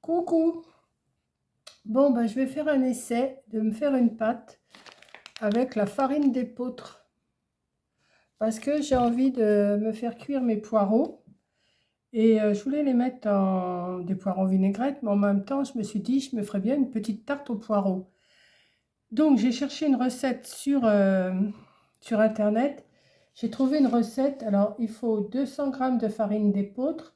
Coucou. Bon, ben, je vais faire un essai de me faire une pâte avec la farine d'épeautre. Parce que j'ai envie de me faire cuire mes poireaux. Et je voulais les mettre dans des poireaux vinaigrette. Mais en même temps, je me suis dit, je me ferais bien une petite tarte aux poireaux. Donc, j'ai cherché une recette sur Internet. J'ai trouvé une recette. Alors, il faut 200 g de farine d'épeautre.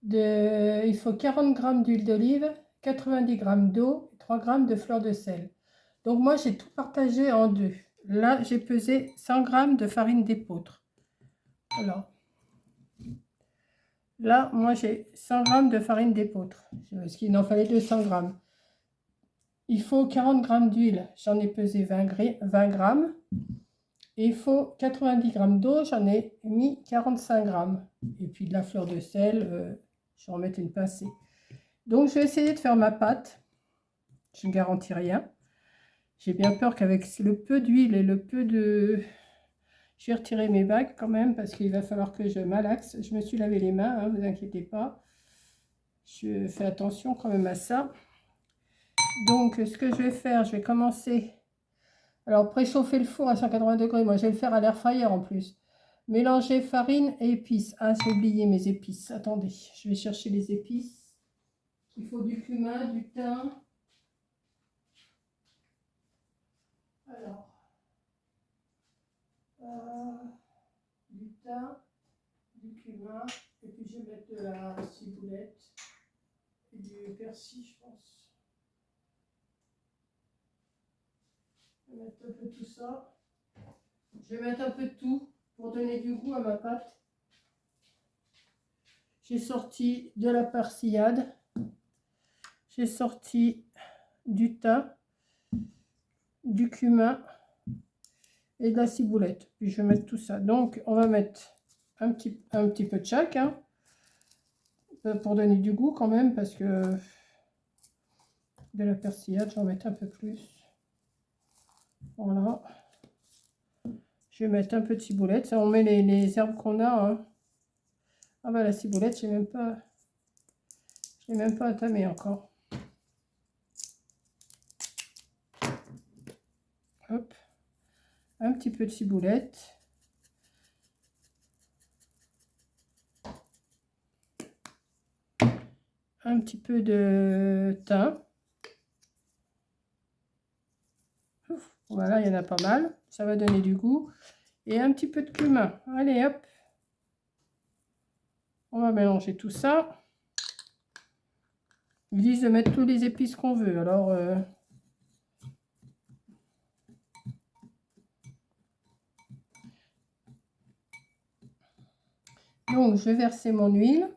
Il faut 40 g d'huile d'olive, 90 g d'eau, 3 g de fleur de sel. Donc moi j'ai tout partagé en deux. Là j'ai pesé 100 g de farine d'épeautre. Alors là moi j'ai 100 g de farine d'épeautre, parce qu'il en fallait 200 g. Il faut 40 g d'huile, j'en ai pesé 20 g. Et il faut 90 g d'eau, j'en ai mis 45 g. Et puis de la fleur de sel, je vais en mettre une pincée. Donc je vais essayer de faire ma pâte. Je ne garantis rien. J'ai bien peur qu'avec le peu d'huile et le peu de... Je vais retirer mes bagues quand même parce qu'il va falloir que je malaxe. Je me suis lavé les mains, hein, vous inquiétez pas. Je fais attention quand même à ça. Donc ce que je vais faire, je vais commencer. Alors préchauffer le four à 180 degrés. Moi je vais le faire à l'air fryer en plus. Mélanger farine et épices. Ah, j'ai oublié mes épices. Attendez, je vais chercher les épices. Il faut du cumin, du thym. Alors, du thym, du cumin, et puis je vais mettre de la ciboulette et du persil, je pense. Je vais mettre un peu tout ça. Je vais mettre un peu de tout pour donner du goût à ma pâte. J'ai sorti de la persillade, j'ai sorti du thym, du cumin et de la ciboulette. Puis je vais mettre tout ça. Donc on va mettre un petit peu de chaque, hein, pour donner du goût quand même, parce que de la persillade, j'en mets un peu plus. Voilà. Je vais mettre un peu de ciboulette. Ça, on met les herbes qu'on a. Hein. Ah bah la ciboulette, je l'ai même pas entamée encore. Hop. Un petit peu de ciboulette. Un petit peu de thym. Voilà, il y en a pas mal. Ça va donner du goût. Et un petit peu de cumin. Allez, hop. On va mélanger tout ça. Ils disent de mettre tous les épices qu'on veut. Alors, donc, je vais verser mon huile.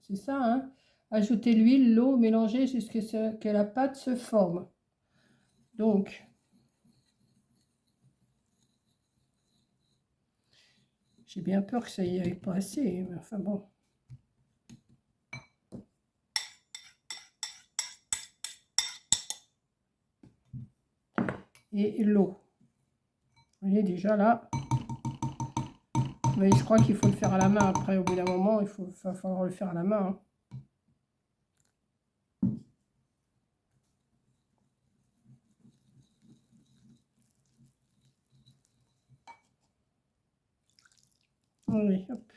C'est ça, hein. Ajouter l'huile, l'eau, mélanger jusqu'à ce que la pâte se forme. Donc, j'ai bien peur que ça y aille pas assez, mais enfin bon. Et l'eau. Vous voyez déjà là. Mais je crois qu'il faut le faire à la main après. Au bout d'un moment, il va falloir le faire à la main. Hein. Allez, hop.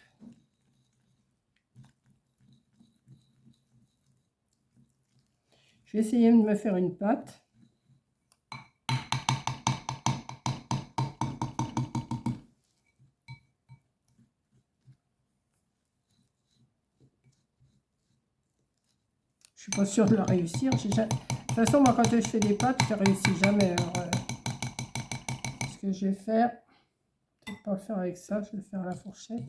Je vais essayer de me faire une pâte. Je suis pas sûre de la réussir. De toute façon, moi, quand je fais des pâtes, je ne réussis jamais. Alors, ce que je vais faire, peut-être pas le faire avec ça, je vais le faire à la fourchette.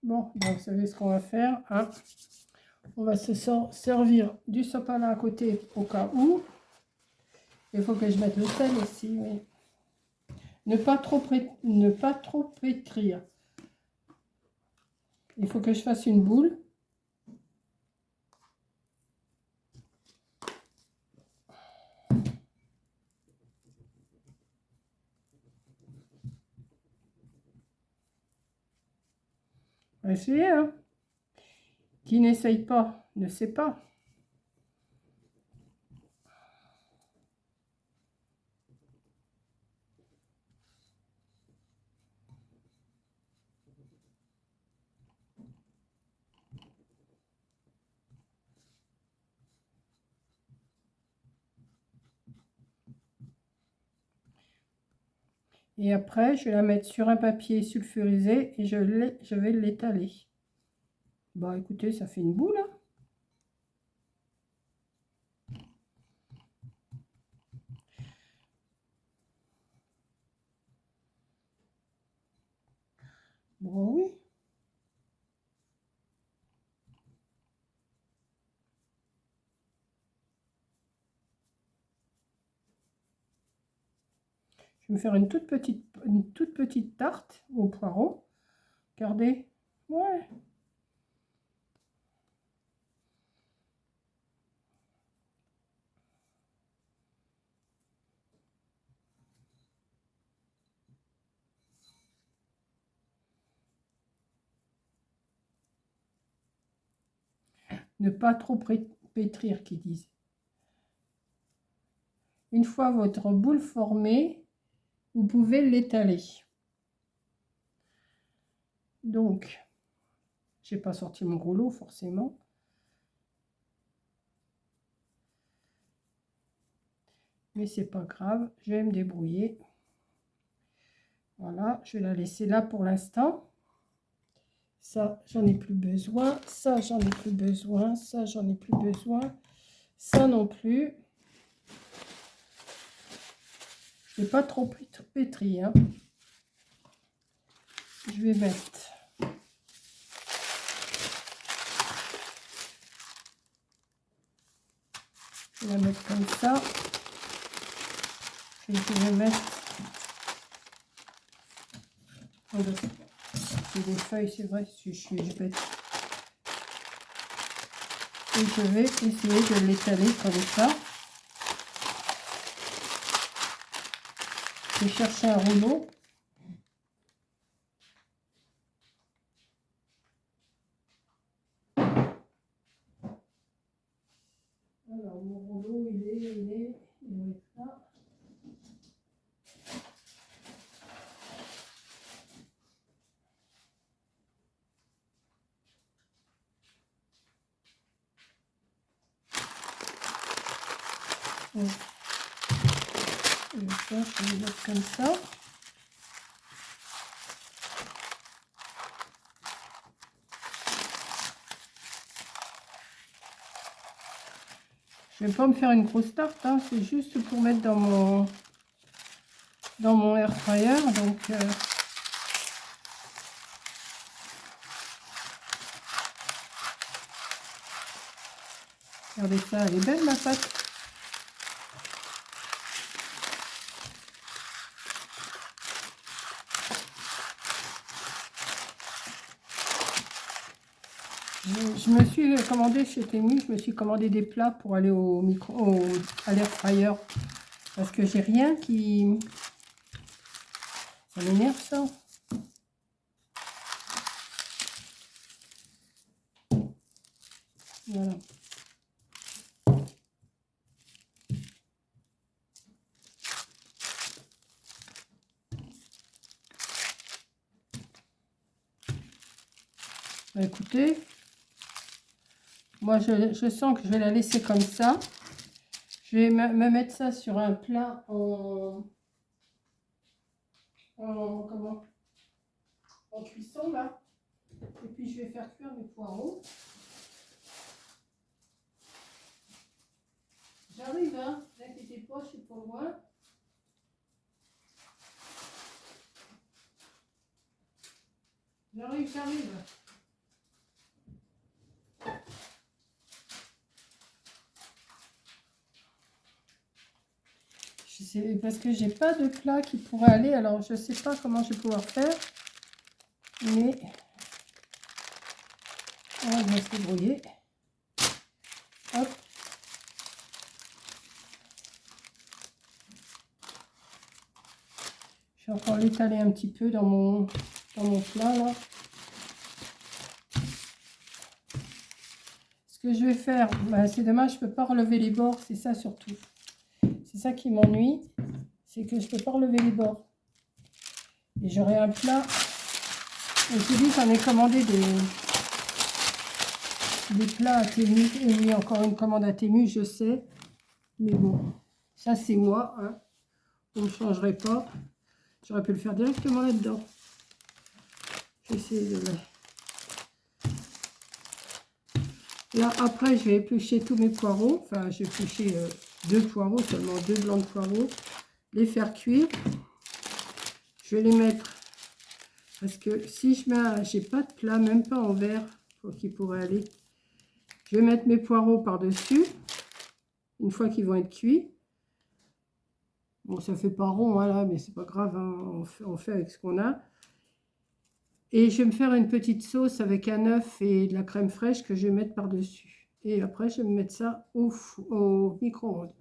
Bon, donc vous savez ce qu'on va faire. Hein. On va se servir du sopalin à côté au cas où. Il faut que je mette le sel aussi. Mais... Ne pas trop pétrir. Il faut que je fasse une boule. Essayez, hein. Qui n'essaye pas ne sait pas. Et après, je vais la mettre sur un papier sulfurisé et je vais l'étaler. Bah écoutez, ça fait une boule, hein. Bon, oui. Je vais me faire une toute petite tarte au poireau. Regardez. Ouais. Ne pas trop pétrir, qu'ils disent. Une fois votre boule formée, vous pouvez l'étaler. Donc, j'ai pas sorti mon rouleau forcément. Mais c'est pas grave, je vais me débrouiller. Voilà, je vais la laisser là pour l'instant. Ça, j'en ai plus besoin. Ça, j'en ai plus besoin. Ça, j'en ai plus besoin. Ça non plus. Je ne vais pas trop pétrir, hein. Je vais mettre. Je vais la mettre comme ça. Et je vais mettre. J'ai des feuilles, c'est vrai, si je suis bête. Et je vais essayer de l'étaler comme ça. Je vais chercher un rouleau. Alors, mon rouleau, il est là. Donc, je vais le mettre comme ça. Je vais pas me faire une grosse tarte, hein, c'est juste pour mettre dans mon air fryer. Donc, regardez ça, elle est belle ma pâte. Je me suis commandé chez Temu, je me suis commandé des plats pour aller à l'air fryer. Parce que j'ai rien qui... Ça m'énerve ça. Voilà. Bah, écoutez, moi je sens que je vais la laisser comme ça. Je vais me mettre ça sur un plat en cuisson là. Et puis je vais faire cuire mes poireaux. J'arrive, hein, ne vous inquiétez pas, je suis pas loin. J'arrive. Parce que j'ai pas de plat qui pourrait aller, alors je sais pas comment je vais pouvoir faire, mais on va bien se débrouiller. Hop. Je vais encore l'étaler un petit peu dans mon plat là. Ce que je vais faire, bah, c'est dommage, je ne peux pas relever les bords, c'est ça surtout. C'est ça qui m'ennuie, c'est que je ne peux pas relever les bords. Et j'aurai un plat. Et je dis, j'en ai commandé des plats à Temu. Et oui, encore une commande à Temu, je sais. Mais bon, ça c'est moi. Hein. On ne changerait pas. J'aurais pu le faire directement là-dedans. J'essaie de le... Là, après, je vais éplucher tous mes poireaux. Enfin, j'ai épluché 2 poireaux, seulement 2 blancs de poireaux. Les faire cuire. Je vais les mettre... Parce que si je mets... J'ai pas de plat, même pas en verre, qui pourrait aller. Je vais mettre mes poireaux par-dessus. Une fois qu'ils vont être cuits. Bon, ça fait pas rond, hein, là, mais c'est pas grave. Hein, on fait avec ce qu'on a. Et je vais me faire une petite sauce avec un œuf et de la crème fraîche que je vais mettre par-dessus. Et après, je vais me mettre ça au micro-ondes.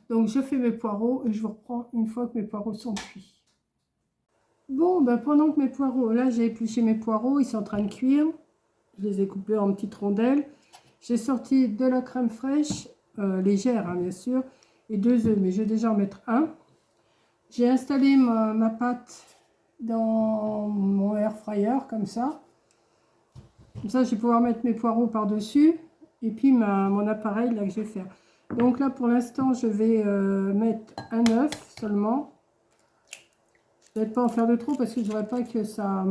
Donc, je fais mes poireaux et je vous reprends une fois que mes poireaux sont cuits. Bon, ben, pendant que mes poireaux... Là, j'ai épluché mes poireaux. Ils sont en train de cuire. Je les ai coupés en petites rondelles. J'ai sorti de la crème fraîche, légère, hein, bien sûr, et 2 œufs. Mais je vais déjà en mettre un. J'ai installé ma pâte dans mon air fryer comme ça. Comme ça, je vais pouvoir mettre mes poireaux par-dessus. Et puis mon appareil là que je vais faire. Donc là, pour l'instant, je vais mettre un œuf seulement. Je ne vais pas en faire de trop parce que je ne voudrais pas que ça...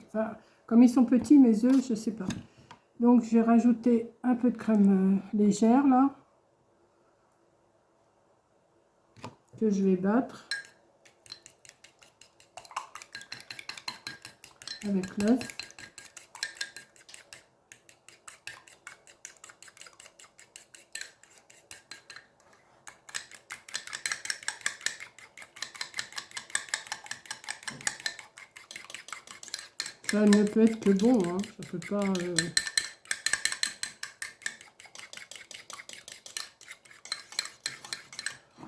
Enfin, comme ils sont petits, mes œufs, je ne sais pas. Donc, je vais rajouter un peu de crème légère là. Que je vais battre. Avec l'œuf. Ça ne peut être que bon, hein. Ça peut pas...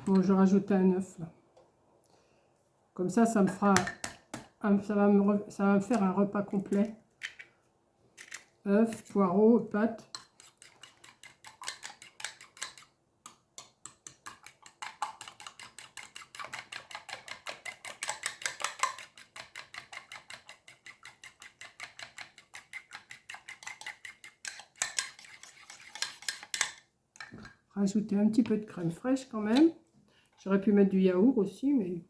Bon, je rajoute un œuf là. Comme ça me fera... Ça va me faire un repas complet. Œuf, poireaux, pâtes. Rajouter un petit peu de crème fraîche quand même. J'aurais pu mettre du yaourt aussi, mais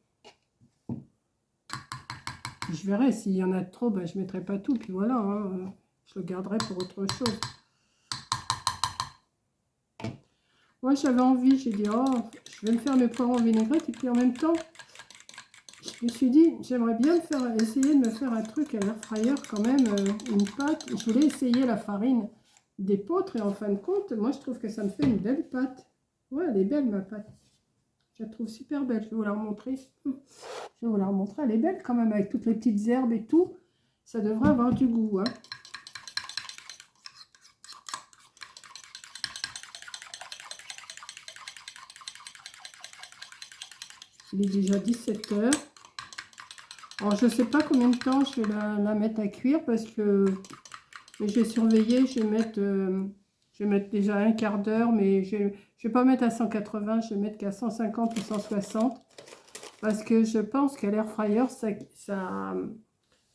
je verrai. S'il y en a trop, ben, je ne mettrai pas tout. Puis voilà, hein, je le garderai pour autre chose. Moi, j'avais envie, j'ai dit, oh, je vais me faire mes poireaux en vinaigrette. Et puis en même temps, je me suis dit, j'aimerais bien essayer de me faire un truc à l'air fryer quand même, une pâte. Je voulais essayer la farine d'épeautre et en fin de compte, moi, je trouve que ça me fait une belle pâte. Ouais, elle est belle, ma pâte. Je la trouve super belle. Je vais vous la remontrer. Je vais vous la remontrer. Elle est belle quand même, avec toutes les petites herbes et tout. Ça devrait avoir du goût, hein. Il est déjà 17 h. Alors, je ne sais pas combien de temps je vais la mettre à cuire parce que je vais surveiller. Je vais mettre déjà un quart d'heure, mais je ne vais pas mettre à 180, je vais mettre qu'à 150 ou 160 parce que je pense qu'à l'air fryer,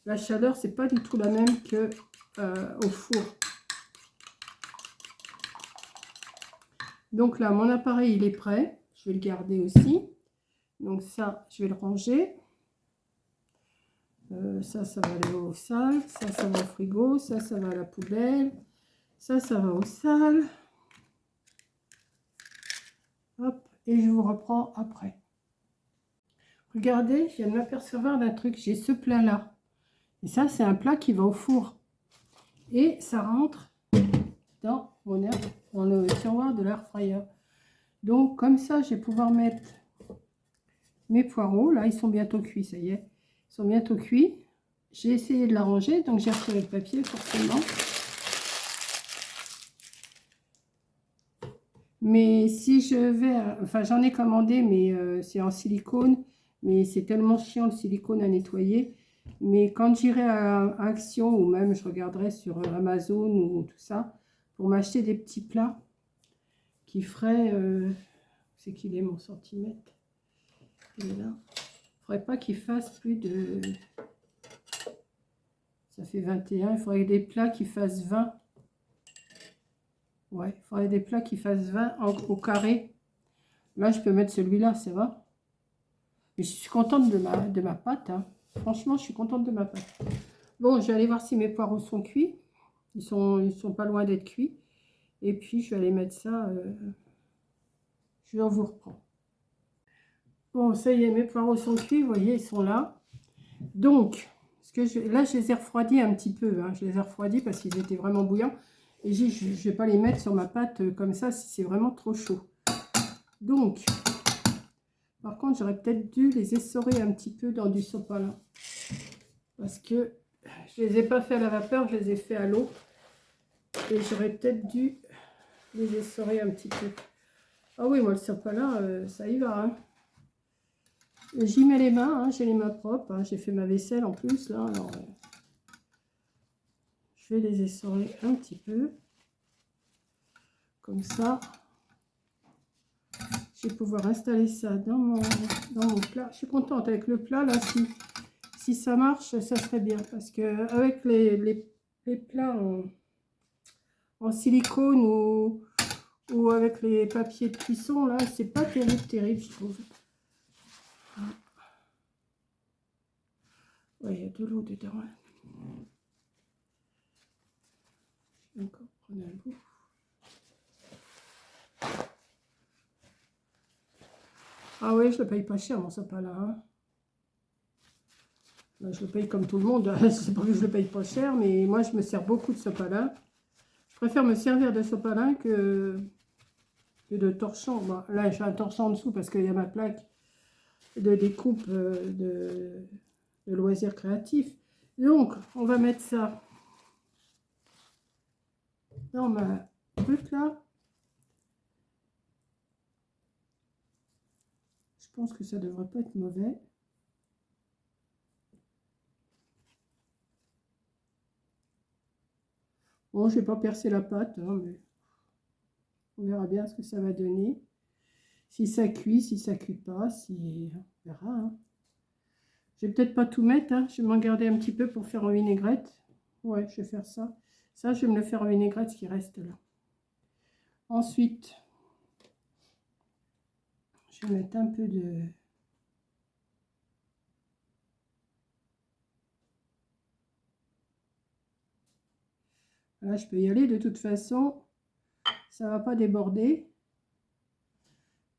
la chaleur, c'est pas du tout la même que au four. Donc là, mon appareil, il est prêt. Je vais le garder aussi. Donc ça, je vais le ranger. Ça va aller au sale. Ça va au frigo. Ça va à la poubelle. Ça va au sale. Hop, et je vous reprends après. Regardez, je viens de m'apercevoir d'un truc. J'ai ce plat-là. Et ça, c'est un plat qui va au four. Et ça rentre dans le tiroir de l'air fryer. Donc, comme ça, je vais pouvoir mettre mes poireaux. Là, ils sont bientôt cuits, ça y est. Ils sont bientôt cuits. J'ai essayé de l'arranger, donc j'ai retiré le papier, forcément. Mais si je vais... Enfin, j'en ai commandé, mais c'est en silicone. Mais c'est tellement chiant, le silicone, à nettoyer. Mais quand j'irai à Action, ou même je regarderai sur Amazon ou tout ça, pour m'acheter des petits plats qui feraient... c'est qu'il est mon centimètre. Il est là. Il ne faudrait pas qu'il fasse plus de... Ça fait 21. Il faudrait des plats qui fassent 20. Ouais, il faudrait des plats qui fassent 20 au carré. Là, je peux mettre celui-là, ça va. Mais je suis contente de ma pâte. Hein. Franchement, je suis contente de ma pâte. Bon, je vais aller voir si mes poireaux sont cuits. Ils sont pas loin d'être cuits. Et puis, je vais aller mettre ça. Je vous reprends. Bon, ça y est, mes poireaux sont cuits. Vous voyez, ils sont là. Donc, là, je les ai refroidis un petit peu. Hein. Je les ai refroidis parce qu'ils étaient vraiment bouillants. Et je ne vais pas les mettre sur ma pâte comme ça si c'est vraiment trop chaud. Donc, par contre, j'aurais peut-être dû les essorer un petit peu dans du sopalin. Parce que je ne les ai pas fait à la vapeur, je les ai fait à l'eau. Et j'aurais peut-être dû les essorer un petit peu. Ah oui, moi, le sopalin, ça y va. Hein. J'y mets les mains, hein, j'ai les mains propres. Hein, j'ai fait ma vaisselle en plus. Là, alors, je vais les essorer un petit peu. Comme ça. Je vais pouvoir installer ça dans mon plat. Je suis contente avec le plat là. Si ça marche, ça serait bien. Parce que avec les plats en silicone ou avec les papiers de cuisson, là, c'est pas terrible, je trouve. Ouais, il y a de l'eau dedans. Hein. Je vais encore prendre un bout. Ah oui, je le paye pas cher, mon sopalin. Hein. Là, je le paye comme tout le monde. C'est pas que je le paye pas cher, mais moi, je me sers beaucoup de sopalin. Je préfère me servir de sopalin que de torchon. Bon, là, j'ai un torchon en dessous parce qu'il y a ma plaque de découpe de loisirs créatifs. Donc, on va mettre ça dans ma truc là. Je pense que ça devrait pas être mauvais. Bon, je vais pas percer la pâte, hein, mais on verra bien ce que ça va donner. Si ça cuit, si ça cuit pas, si on verra. Hein. Je vais peut-être pas tout mettre, hein. Je vais m'en garder un petit peu pour faire en vinaigrette. Ouais, je vais faire ça. Ça, je vais me le faire en vinaigrette, ce qui reste là. Ensuite, je vais mettre un peu de... Là, je peux y aller. De toute façon, ça va pas déborder.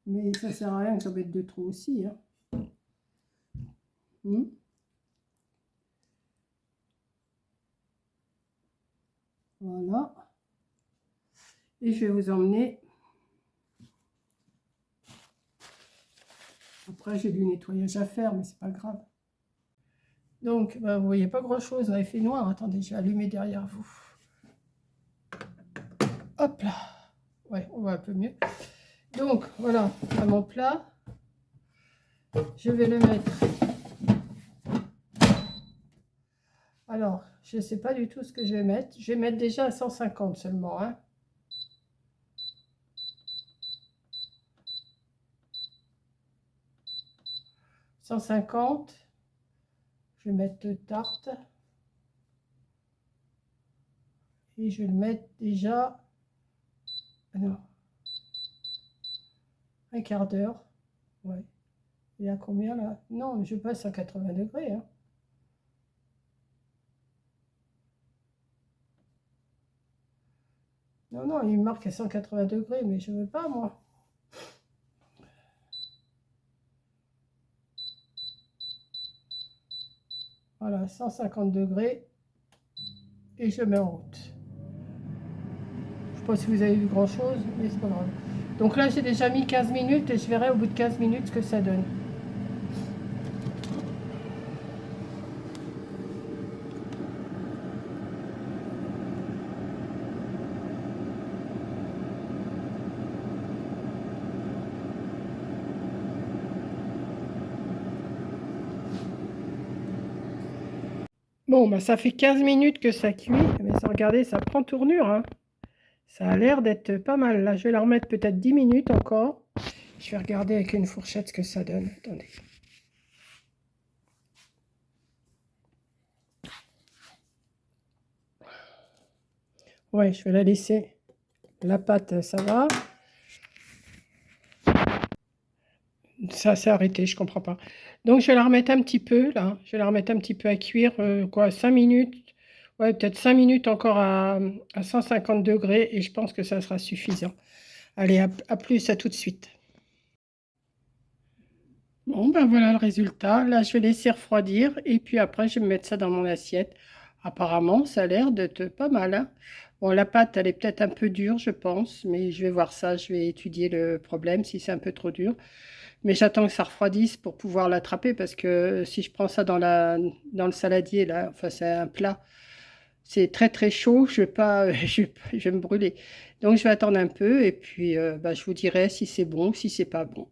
Mais ça sert à rien que j'en mette de trop aussi. Hein. Voilà. Et je vais vous emmener. Après, j'ai du nettoyage à faire, mais c'est pas grave. Donc, bah, vous voyez pas grand-chose. Là, il fait noir. Attendez, je vais allumer derrière vous. Hop là. Ouais, on voit un peu mieux. Donc, voilà, à mon plat. Je vais le mettre. Alors, je ne sais pas du tout ce que je vais mettre. Je vais mettre déjà à 150 seulement. Hein. « 150. Je vais mettre 2 tartes. Et je vais le mettre déjà... Non. Un quart d'heure. Ouais. Il y a combien là? Non, je passe à 80 degrés. Hein. Non, non, il marque à 180 degrés, mais je ne veux pas, moi. Voilà, 150 degrés. Et je mets en route. Je ne sais pas si vous avez vu grand-chose, mais c'est pas grave. Donc là, j'ai déjà mis 15 minutes et je verrai au bout de 15 minutes ce que ça donne. Bon, bah, ça fait 15 minutes que ça cuit. Mais ça, regardez, ça prend tournure. Hein. Ça a l'air d'être pas mal. Là, je vais la remettre peut-être 10 minutes encore. Je vais regarder avec une fourchette ce que ça donne. Attendez. Ouais, je vais la laisser. La pâte, ça va. Ça s'est arrêté, je comprends pas. Donc, je vais la remettre un petit peu, là. Je vais la remettre un petit peu à cuire, quoi, 5 minutes. Ouais, peut-être 5 minutes encore à 150 degrés et je pense que ça sera suffisant. Allez, à plus, à tout de suite. Bon, ben voilà le résultat. Là, je vais laisser refroidir et puis après, je vais me mettre ça dans mon assiette. Apparemment, ça a l'air d'être pas mal, hein. Bon, la pâte, elle est peut-être un peu dure, je pense, mais je vais voir ça. Je vais étudier le problème si c'est un peu trop dur. Mais j'attends que ça refroidisse pour pouvoir l'attraper parce que si je prends ça dans le saladier, là, enfin, c'est un plat, c'est très très chaud. Je vais pas, je vais me brûler. Donc, je vais attendre un peu et puis bah, je vous dirai si c'est bon ou si c'est pas bon.